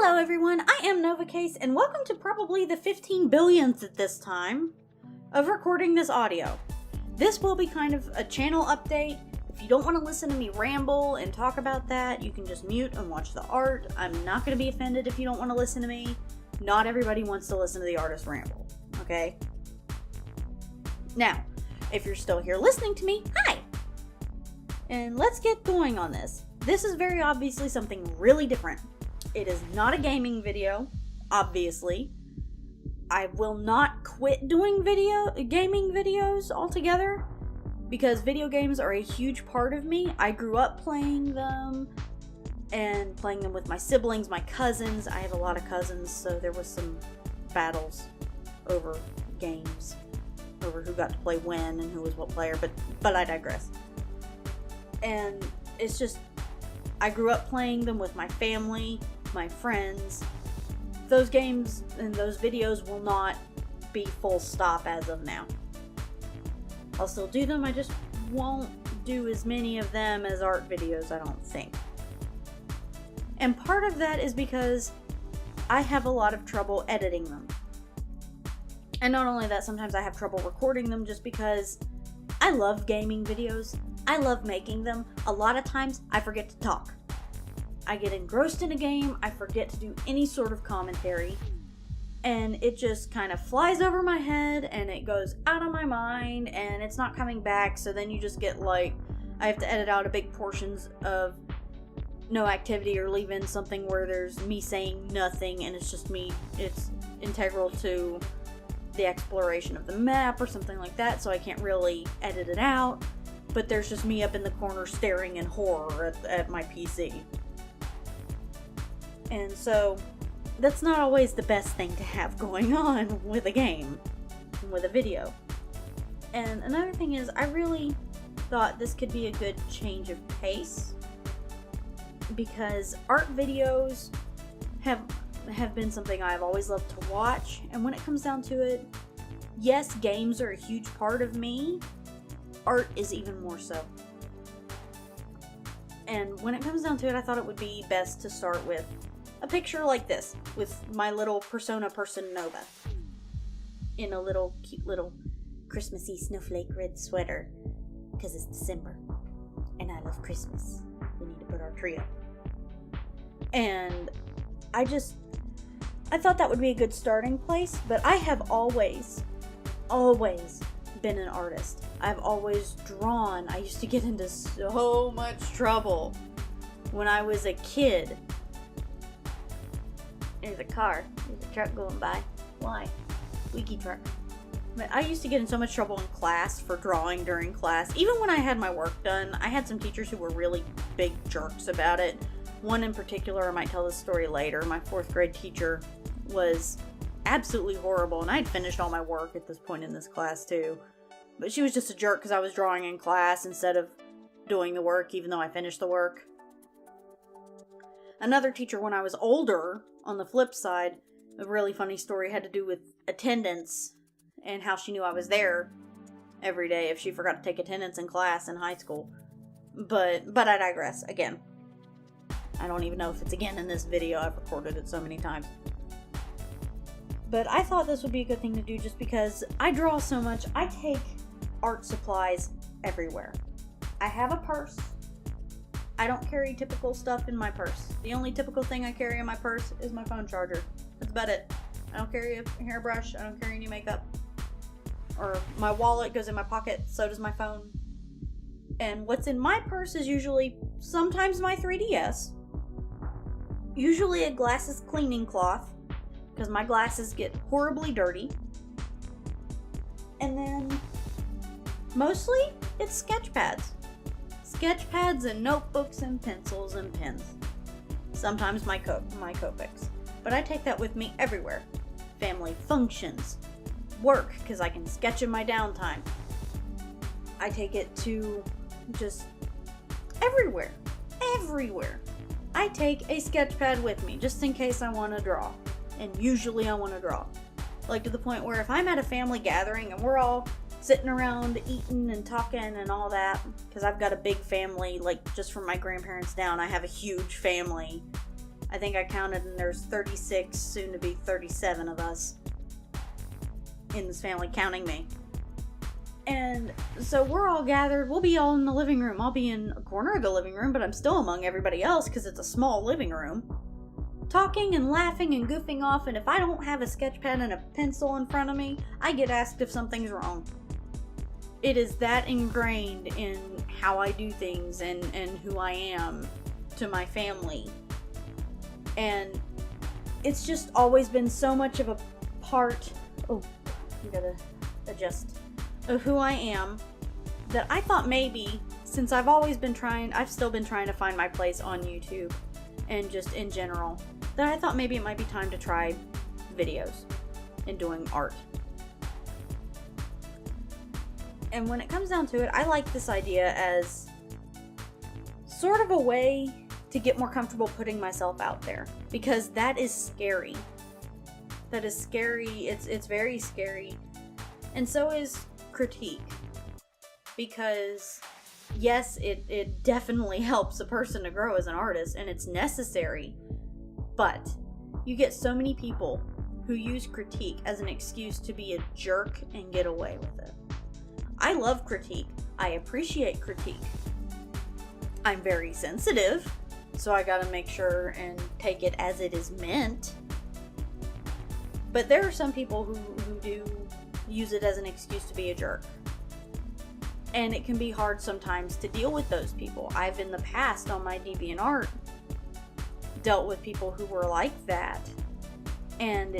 Hello everyone, I am NovaCase, and welcome to probably the 15 billionth at this time of recording this audio. This will be kind of a channel update. If you don't want to listen to me ramble and talk about that, you can just mute and watch the art. I'm not going to be offended if you don't want to listen to me. Not everybody wants to listen to the artist ramble, okay? Now, if you're still here listening to me, hi! And let's get going on this. This is very obviously something really different. It is not a gaming video, obviously. I will not quit doing gaming videos altogether, because video games are a huge part of me. I grew up playing them, and playing them with my siblings, my cousins. I have a lot of cousins, so there was some battles over games, over who got to play when and who was what player, but I digress. And it's just, I grew up playing them with my family, my friends. Those games and those videos will not be full stop as of now. I'll still do them, I just won't do as many of them as art videos, I don't think. And part of that is because I have a lot of trouble editing them. And not only that, sometimes I have trouble recording them just because I love gaming videos. I love making them. A lot of times I forget to talk. I get engrossed in a game, I forget to do any sort of commentary, and it just kind of flies over my head, and it goes out of my mind, and it's not coming back, so then you just get like, I have to edit out a big portions of no activity, or leave in something where there's me saying nothing, and it's just me, it's integral to the exploration of the map, or something like that, so I can't really edit it out, but there's just me up in the corner staring in horror at my PC. And so, that's not always the best thing to have going on with a game, with a video. And another thing is, I really thought this could be a good change of pace, because art videos have been something I've always loved to watch, and when it comes down to it, yes, games are a huge part of me, art is even more so. And when it comes down to it, I thought it would be best to start with a picture like this, with my little persona person Nova, in a little cute little Christmassy snowflake red sweater, because it's December, and I love Christmas. We need to put our tree up. And I thought that would be a good starting place, but I have always been an artist. I've always drawn. I used to get into so much trouble when I was a kid. There's a car. There's a truck going by. Why? Squeaky truck. But I used to get in so much trouble in class for drawing during class. Even when I had my work done, I had some teachers who were really big jerks about it. One in particular, I might tell this story later. My 4th grade teacher was absolutely horrible, and I'd finished all my work at this point in this class too. But she was just a jerk because I was drawing in class instead of doing the work, even though I finished the work. Another teacher, when I was older, on the flip side, a really funny story had to do with attendance and how she knew I was there every day if she forgot to take attendance in class in high school. But I digress. Again, I don't even know if it's again in this video. I've recorded it so many times. But I thought this would be a good thing to do just because I draw so much. I take art supplies everywhere. I have a purse. I don't carry typical stuff in my purse. The only typical thing I carry in my purse is my phone charger. That's about it. I don't carry a hairbrush. I don't carry any makeup. Or my wallet goes in my pocket, so does my phone. And what's in my purse is usually sometimes my 3DS. Usually a glasses cleaning cloth, because my glasses get horribly dirty. And then mostly it's sketch pads. Sketch pads and notebooks and pencils and pens. Sometimes my Copics. But I take that with me everywhere. Family functions. Work, because I can sketch in my downtime. I take it to just everywhere. Everywhere. I take a sketch pad with me, just in case I want to draw. And usually I want to draw. Like to the point where if I'm at a family gathering and we're all sitting around eating and talking and all that, because I've got a big family, like just from my grandparents down, I have a huge family. I think I counted, and there's 36, soon to be 37 of us in this family, counting me. And so we're all gathered. We'll be all in the living room. I'll be in a corner of the living room, but I'm still among everybody else because it's a small living room. Talking and laughing and goofing off, and if I don't have a sketch pen and a pencil in front of me, I get asked if something's wrong. It is that ingrained in how I do things and who I am to my family. And it's just always been so much of a part, you gotta adjust, of who I am, that I thought maybe, since I've still been trying to find my place on YouTube and just in general, that I thought maybe it might be time to try videos and doing art. And when it comes down to it, I like this idea as sort of a way to get more comfortable putting myself out there, because that is scary. That is scary. It's very scary. And so is critique. Because yes, it definitely helps a person to grow as an artist, and it's necessary. But you get so many people who use critique as an excuse to be a jerk and get away with it. I love critique. I appreciate critique. I'm very sensitive, so I gotta make sure and take it as it is meant. But there are some people who do use it as an excuse to be a jerk. And it can be hard sometimes to deal with those people. I've in the past on my DeviantArt dealt with people who were like that. And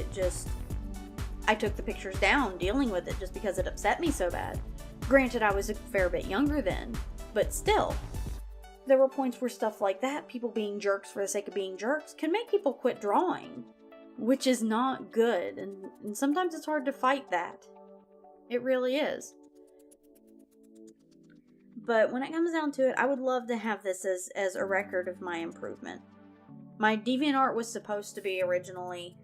I took the pictures down dealing with it just because it upset me so bad. Granted, I was a fair bit younger then, but still, there were points where stuff like that, people being jerks for the sake of being jerks, can make people quit drawing, which is not good, and sometimes it's hard to fight that. It really is. But when it comes down to it, I would love to have this as a record of my improvement. My DeviantArt was supposed to be originally,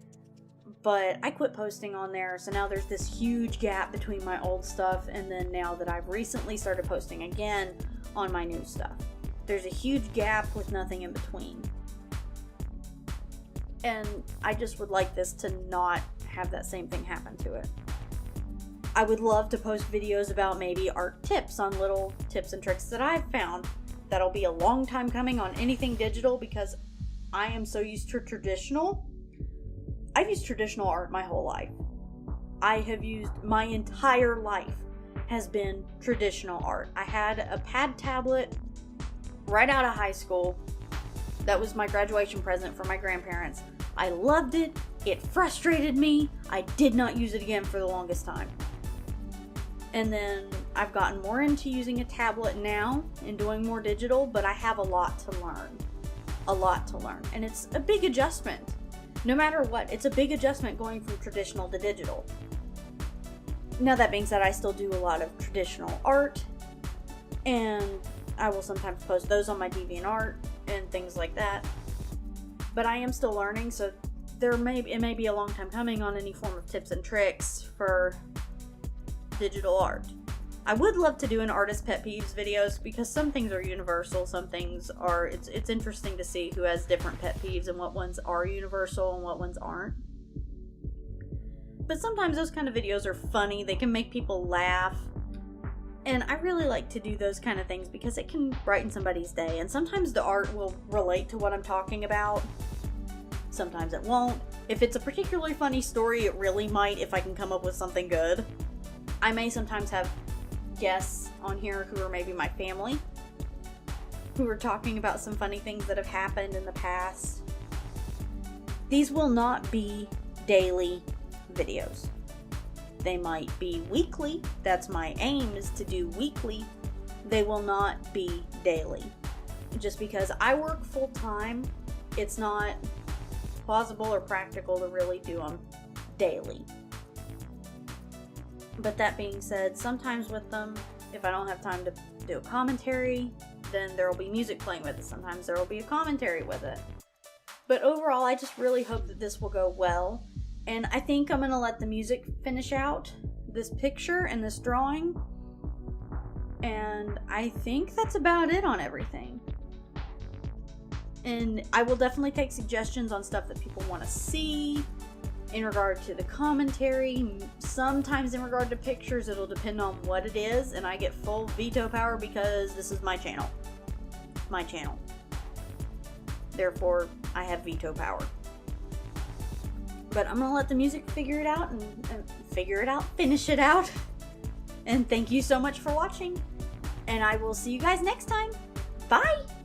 but I quit posting on there, so now there's this huge gap between my old stuff and then now that I've recently started posting again on my new stuff. There's a huge gap with nothing in between. And I just would like this to not have that same thing happen to it. I would love to post videos about maybe art tips on little tips and tricks that I've found. That'll be a long time coming on anything digital because I am so used to traditional. I've used traditional art my whole life. My entire life has been traditional art. I had a pad tablet right out of high school. That was my graduation present from my grandparents. I loved it. It frustrated me. I did not use it again for the longest time. And then I've gotten more into using a tablet now and doing more digital, but I have a lot to learn. And it's a big adjustment. No matter what, it's a big adjustment going from traditional to digital. Now that being said, I still do a lot of traditional art, and I will sometimes post those on my DeviantArt and things like that. But I am still learning, so it may be a long time coming on any form of tips and tricks for digital art. I would love to do an artist pet peeves videos because some things are universal, some things are, it's interesting to see who has different pet peeves and what ones are universal and what ones aren't. But sometimes those kind of videos are funny, they can make people laugh, and I really like to do those kind of things because it can brighten somebody's day, and sometimes the art will relate to what I'm talking about, sometimes it won't. If it's a particularly funny story, it really might if I can come up with something good. I may sometimes have guests on here who are maybe my family, who are talking about some funny things that have happened in the past. These will not be daily videos. They might be weekly. That's my aim, is to do weekly. They will not be daily. Just because I work full time, it's not plausible or practical to really do them daily. But that being said, sometimes with them, if I don't have time to do a commentary, then there will be music playing with it. Sometimes there will be a commentary with it. But overall, I just really hope that this will go well. And I think I'm going to let the music finish out this picture and this drawing. And I think that's about it on everything. And I will definitely take suggestions on stuff that people want to see in regard to the commentary. Sometimes in regard to pictures, it'll depend on what it is, and I get full veto power because this is my channel. My channel. Therefore, I have veto power. But I'm gonna let the music figure it out finish it out. And thank you so much for watching. And I will see you guys next time. Bye!